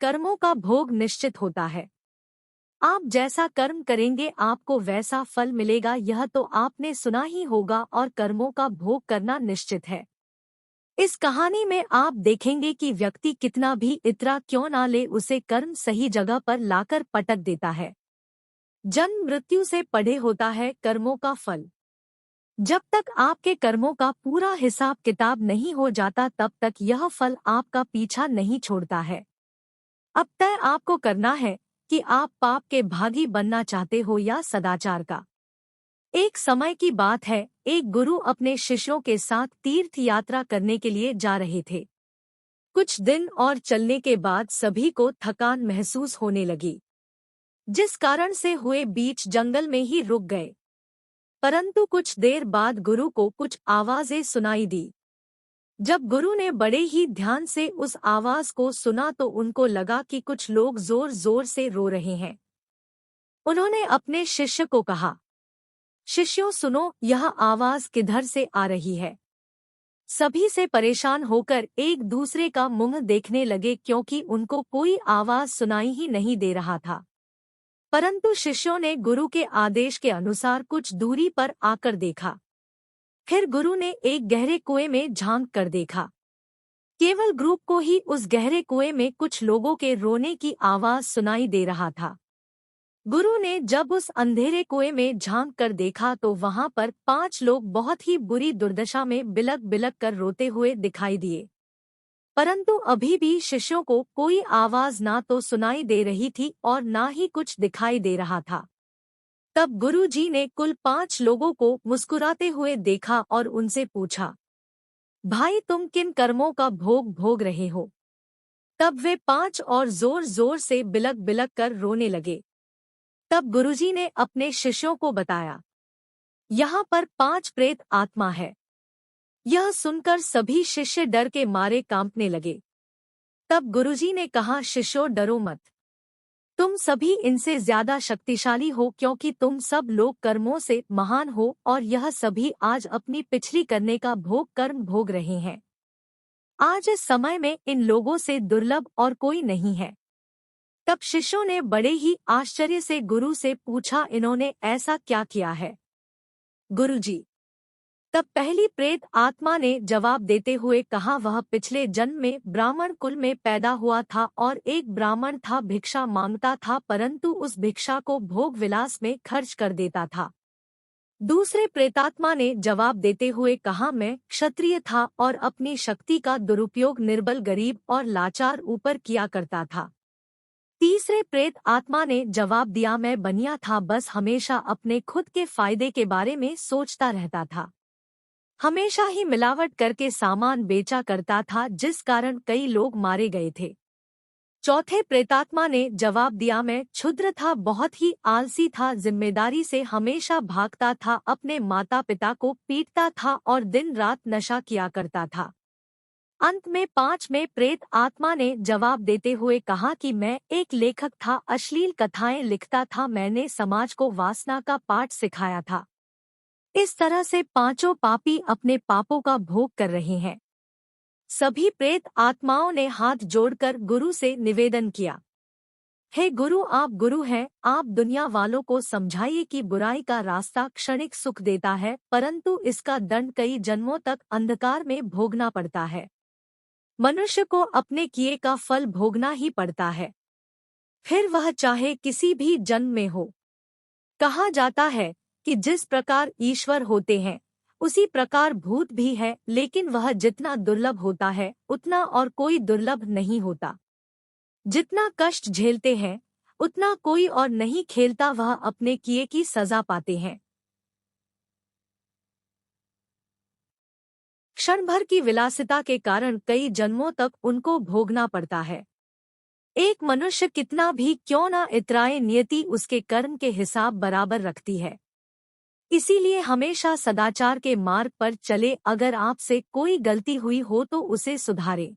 कर्मों का भोग निश्चित होता है। आप जैसा कर्म करेंगे आपको वैसा फल मिलेगा, यह तो आपने सुना ही होगा, और कर्मों का भोग करना निश्चित है। इस कहानी में आप देखेंगे कि व्यक्ति कितना भी इतरा क्यों ना ले, उसे कर्म सही जगह पर लाकर पटक देता है। जन्म मृत्यु से पड़े होता है कर्मों का फल। जब तक आपके कर्मों का पूरा हिसाब किताब नहीं हो जाता तब तक यह फल आपका पीछा नहीं छोड़ता है। अब तय आपको करना है कि आप पाप के भागी बनना चाहते हो या सदाचार का। एक समय की बात है, एक गुरु अपने शिष्यों के साथ तीर्थ यात्रा करने के लिए जा रहे थे। कुछ दिन और चलने के बाद सभी को थकान महसूस होने लगी, जिस कारण से हुए बीच जंगल में ही रुक गए। परंतु कुछ देर बाद गुरु को कुछ आवाजें सुनाई दी। जब गुरु ने बड़े ही ध्यान से उस आवाज को सुना तो उनको लगा कि कुछ लोग जोर जोर से रो रहे हैं। उन्होंने अपने शिष्य को कहा, शिष्यों सुनो, यह आवाज किधर से आ रही है। सभी से परेशान होकर एक दूसरे का मुंह देखने लगे, क्योंकि उनको कोई आवाज सुनाई ही नहीं दे रहा था। परंतु शिष्यों ने गुरु के आदेश के अनुसार कुछ दूरी पर आकर देखा। फिर गुरु ने एक गहरे कुएं में झांक कर देखा। केवल ग्रुप को ही उस गहरे कुएं में कुछ लोगों के रोने की आवाज सुनाई दे रहा था। गुरु ने जब उस अंधेरे कुएं में झांक कर देखा तो वहां पर 5 लोग बहुत ही बुरी दुर्दशा में बिलक बिलक कर रोते हुए दिखाई दिए। परंतु अभी भी शिष्यों को कोई आवाज ना तो सुनाई दे रही थी और ना ही कुछ दिखाई दे रहा था। तब गुरुजी ने कुल 5 लोगों को मुस्कुराते हुए देखा और उनसे पूछा, भाई तुम किन कर्मों का भोग भोग रहे हो। तब वे 5 और जोर जोर से बिलक बिलक कर रोने लगे। तब गुरुजी ने अपने शिष्यों को बताया, यहाँ पर 5 प्रेत आत्मा है। यह सुनकर सभी शिष्य डर के मारे कांपने लगे। तब गुरुजी ने कहा, शिष्यों डरो मत, तुम सभी इनसे ज्यादा शक्तिशाली हो, क्योंकि तुम सब लोग कर्मों से महान हो और यह सभी आज अपनी पिछली करने का भोग कर्म भोग रहे हैं। आज इस समय में इन लोगों से दुर्लभ और कोई नहीं है। तब शिष्यों ने बड़े ही आश्चर्य से गुरु से पूछा, इन्होंने ऐसा क्या किया है गुरुजी। तब पहली प्रेत आत्मा ने जवाब देते हुए कहा, वह पिछले जन्म में ब्राह्मण कुल में पैदा हुआ था और एक ब्राह्मण था, भिक्षा मांगता था, परंतु उस भिक्षा को भोग विलास में खर्च कर देता था। दूसरे प्रेतात्मा ने जवाब देते हुए कहा, मैं क्षत्रिय था और अपनी शक्ति का दुरुपयोग निर्बल गरीब और लाचार ऊपर किया करता था। तीसरे प्रेत आत्मा ने जवाब दिया, मैं बनिया था, बस हमेशा अपने खुद के फायदे के बारे में सोचता रहता था। हमेशा ही मिलावट करके सामान बेचा करता था, जिस कारण कई लोग मारे गए थे। चौथे प्रेतात्मा ने जवाब दिया, मैं क्षुद्र था, बहुत ही आलसी था, जिम्मेदारी से हमेशा भागता था, अपने माता पिता को पीटता था और दिन रात नशा किया करता था। अंत में 5वें प्रेत आत्मा ने जवाब देते हुए कहा कि मैं एक लेखक था, अश्लील कथाएं लिखता था, मैंने समाज को वासना का पाठ सिखाया था। इस तरह से 5 पापी अपने पापों का भोग कर रहे हैं। सभी प्रेत आत्माओं ने हाथ जोड़कर गुरु से निवेदन किया, हे गुरु, आप गुरु हैं, आप दुनिया वालों को समझाइए कि बुराई का रास्ता क्षणिक सुख देता है, परंतु इसका दंड कई जन्मों तक अंधकार में भोगना पड़ता है। मनुष्य को अपने किए का फल भोगना ही पड़ता है, फिर वह चाहे किसी भी जन्म में हो। कहा जाता है कि जिस प्रकार ईश्वर होते हैं उसी प्रकार भूत भी है, लेकिन वह जितना दुर्लभ होता है उतना और कोई दुर्लभ नहीं होता। जितना कष्ट झेलते हैं उतना कोई और नहीं खेलता, वह अपने किए की सजा पाते हैं। क्षण भर की विलासिता के कारण कई जन्मों तक उनको भोगना पड़ता है। एक मनुष्य कितना भी क्यों ना इतराए, नियति उसके कर्म के हिसाब बराबर रखती है। इसीलिए हमेशा सदाचार के मार्ग पर चले। अगर आपसे कोई गलती हुई हो तो उसे सुधारें।